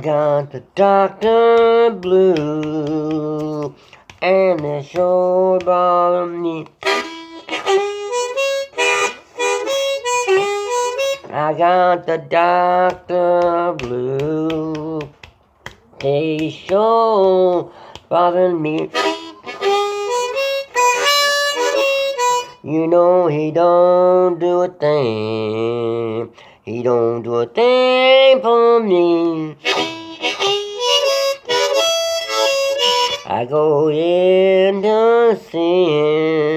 got the doctor blue, and it sure bothers me. I got the doctor blue, they sure bother me. You know he don't do a thing. He don't do a thing for me. I go in to see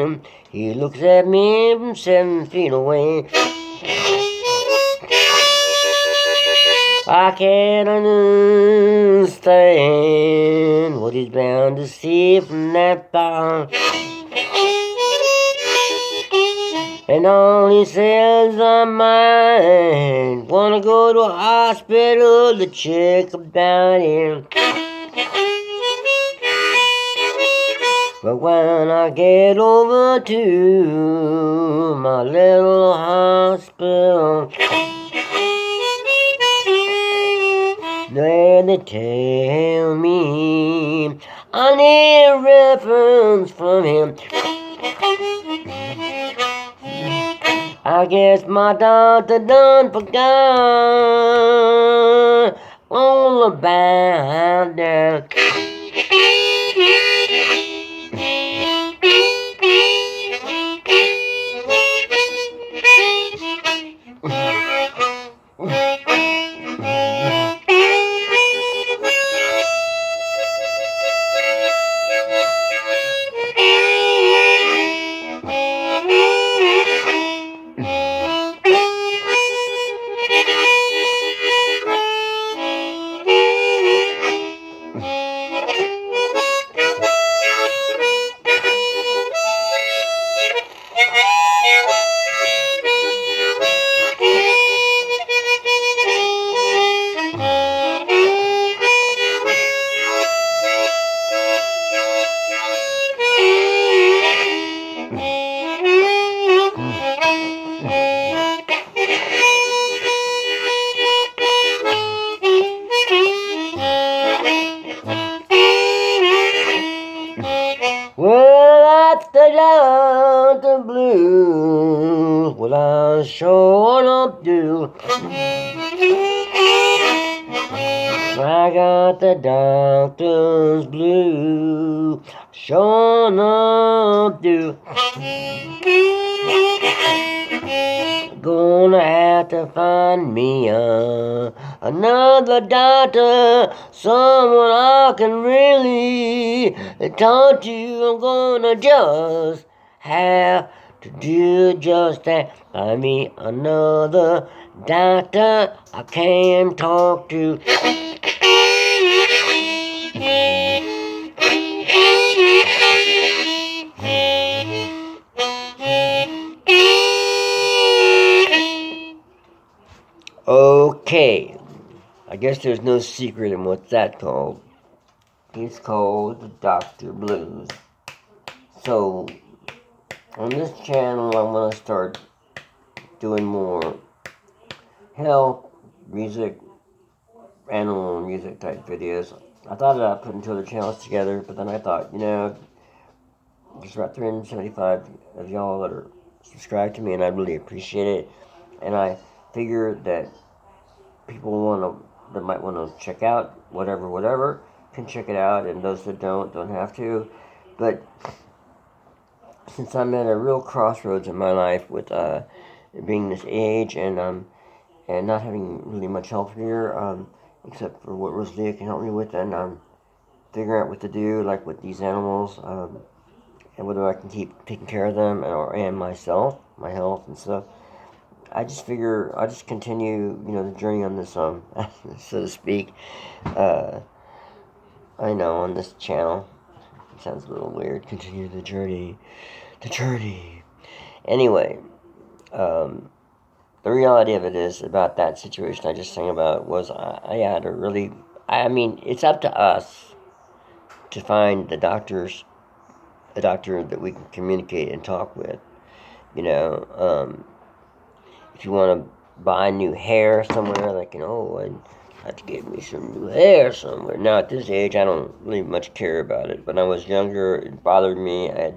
him. He looks at me from 7 feet away. I can't understand what he's bound to see from that far. And all he says, I might wanna go to a hospital to check about him. But when I get over to my little hospital, then they tell me I need a reference from him. I guess my doctor done forgot all about that. Well, that's the doctor blues. Well, I sure enough do. I got the doctor's blue. Sure enough do. Gonna have to find me another doctor, someone I can really talk to. I'm gonna just have to do just that. Find me another doctor I can talk to. Okay, I guess there's no secret in what's that called. It's called the Dr. Blues. So, on this channel, I'm going to start doing more health, music, animal music type videos. I thought I'd put 2 other channels together, but then I thought, there's about 375 of y'all that are subscribed to me, and I really appreciate it. And I figured that people that might want to check out whatever, can check it out, and those that don't have to. But since I'm at a real crossroads in my life with being this age and not having really much help here, except for what Rosalia can help me with, and figuring out what to do, like with these animals, and whether I can keep taking care of them and myself, my health and stuff. I just figure I'll just continue, the journey on this, so to speak. I know, on this channel. It sounds a little weird. Continue the journey. Anyway, the reality of it is about that situation I just sang about was I had a really, it's up to us to find the doctor that we can communicate and talk with. If you want to buy new hair somewhere, and had to get me some new hair somewhere. Now at this age, I don't really much care about it. When I was younger, it bothered me. I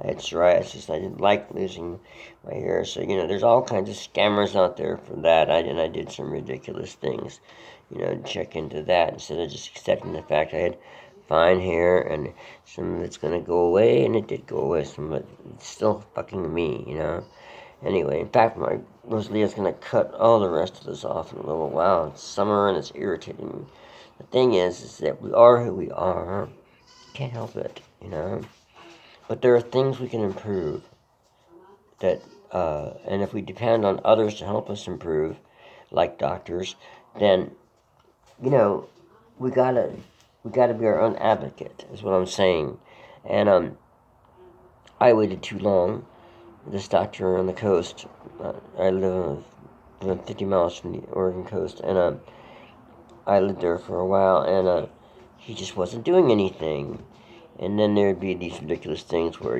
had psoriasis. I didn't like losing my hair. So there's all kinds of scammers out there for that. I did some ridiculous things, check into that instead of just accepting the fact I had fine hair and some of it's gonna go away, and it did go away. Some of it's still fucking me. Anyway, in fact, my Rosalia's gonna cut all the rest of this off in a little while. It's summer and it's irritating me. The thing is that we are who we are. Can't help it. But there are things we can improve. And if we depend on others to help us improve, like doctors, then we gotta be our own advocate. Is what I'm saying. And I waited too long. This doctor on the coast, I live 50 miles from the Oregon coast, and I lived there for a while, and he just wasn't doing anything. And then there'd be these ridiculous things where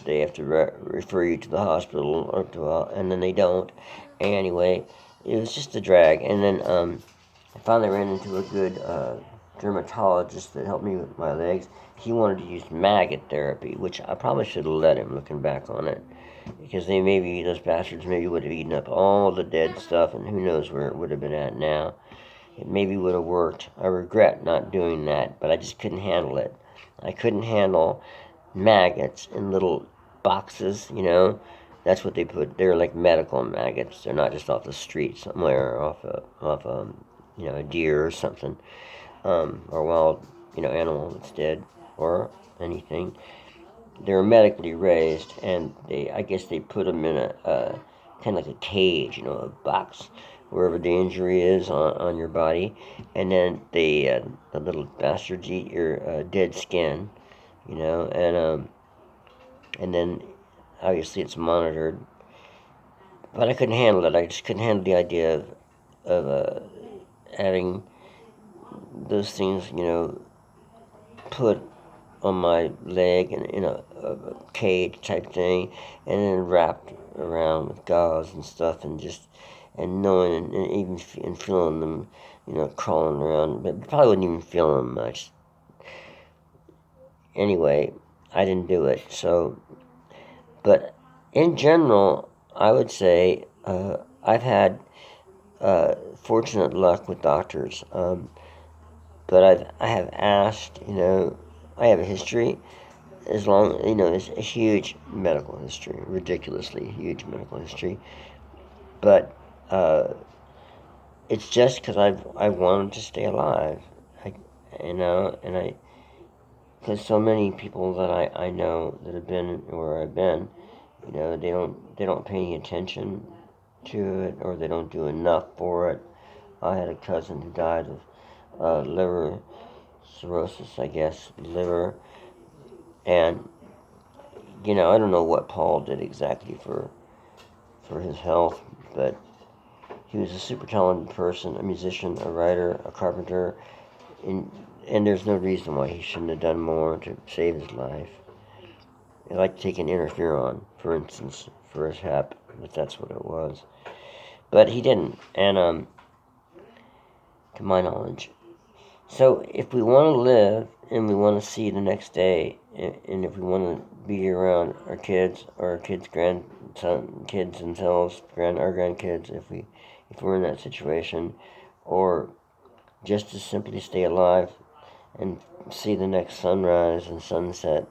they have to refer you to the hospital, and then they don't. Anyway, it was just a drag. And then I finally ran into a good dermatologist that helped me with my legs. He wanted to use maggot therapy, which I probably should have let him, looking back on it. Because those bastards maybe would have eaten up all the dead stuff, and who knows where it would have been at now. It maybe would have worked. I regret not doing that, but I just couldn't handle it. I couldn't handle maggots in little boxes, That's what they put. They're like medical maggots. They're not just off the street somewhere, off a deer or something, or a wild, animal that's dead, or anything. They're medically raised, and I guess they put them in a kind of like a cage, a box, wherever the injury is on your body, and then the little bastards eat your dead skin, and then obviously it's monitored. But I couldn't handle it. I just couldn't handle the idea of having those things, put on my leg and in a cage type thing, and then wrapped around with gauze and stuff, and knowing and even and feeling them, crawling around, but probably wouldn't even feel them much. Anyway, I didn't do it. So, but in general, I would say I've had fortunate luck with doctors. But I have asked, I have a history, it's a huge medical history, ridiculously huge medical history. But it's just because I wanted to stay alive, because so many people that I know that have been where I've been, they don't pay any attention to it, or they don't do enough for it. I had a cousin who died of liver cirrhosis, I guess, liver, and I don't know what Paul did exactly for his health, but he was a super talented person, a musician, a writer, a carpenter, and there's no reason why he shouldn't have done more to save his life. Like taking interferon, for instance, for his hep, if that's what it was. But he didn't, and to my knowledge. So if we want to live and we want to see the next day, and if we want to be around our kids or our kids' kids themselves, our grandkids, if we're in that situation, or just to simply stay alive and see the next sunrise and sunset,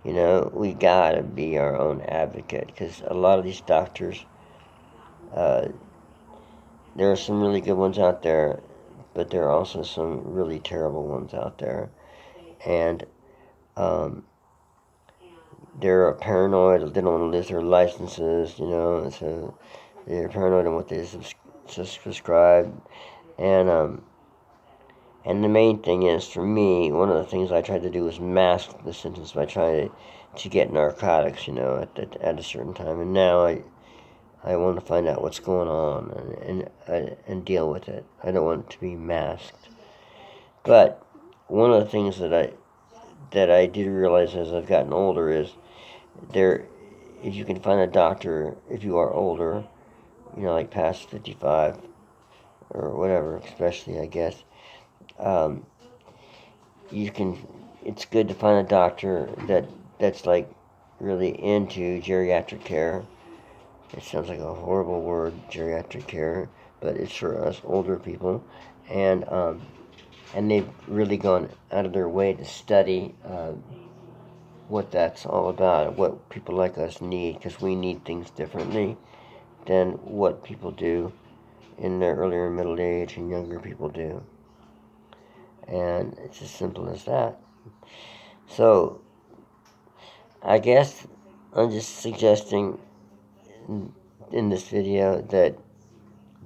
we gotta be our own advocate, because a lot of these doctors, there are some really good ones out there, but there are also some really terrible ones out there, and they're paranoid. They don't want to lose their licenses, so they're paranoid on what they prescribe, and the main thing is, for me, one of the things I tried to do was mask the symptoms by trying to get narcotics, at a certain time, and now I want to find out what's going on and deal with it. I don't want it to be masked. But one of the things that I did realize as I've gotten older is if you can find a doctor, if you are older, like past 55, or whatever, especially, I guess. Um, it's good to find a doctor that's like really into geriatric care. It sounds like a horrible word, geriatric care, but it's for us older people, and they've really gone out of their way to study what that's all about, what people like us need, because we need things differently than what people do in their earlier middle age and younger people do. And it's as simple as that. So, I guess I'm just suggesting in this video that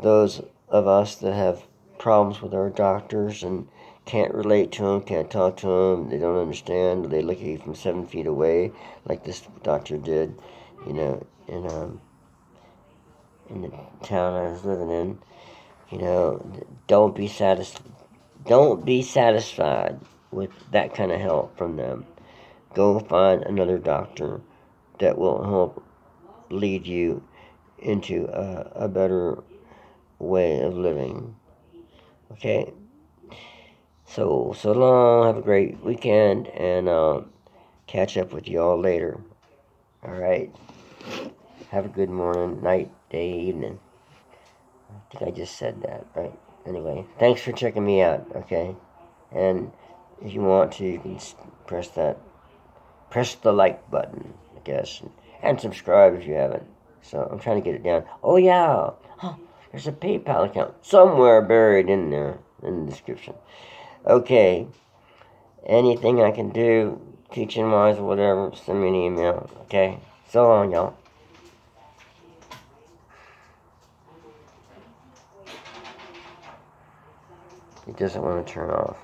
those of us that have problems with our doctors and can't relate to them, can't talk to them, they don't understand, they look at you from 7 feet away, like this doctor did, in the town I was living in. Don't be satisfied with that kind of help from them. Go find another doctor that will help lead you into a better way of living. Okay? So long. Have a great weekend, and catch up with you all later. Alright? Have a good morning, night, day, evening. I think I just said that, right? Anyway, thanks for checking me out, okay? And if you want to, you can press the like button, I guess, and subscribe if you haven't. So I'm trying to get it down. Oh yeah, there's a PayPal account somewhere buried in there in the description. Okay, anything I can do, teaching wise or whatever, send me an email. Okay, so long, y'all. It doesn't want to turn off.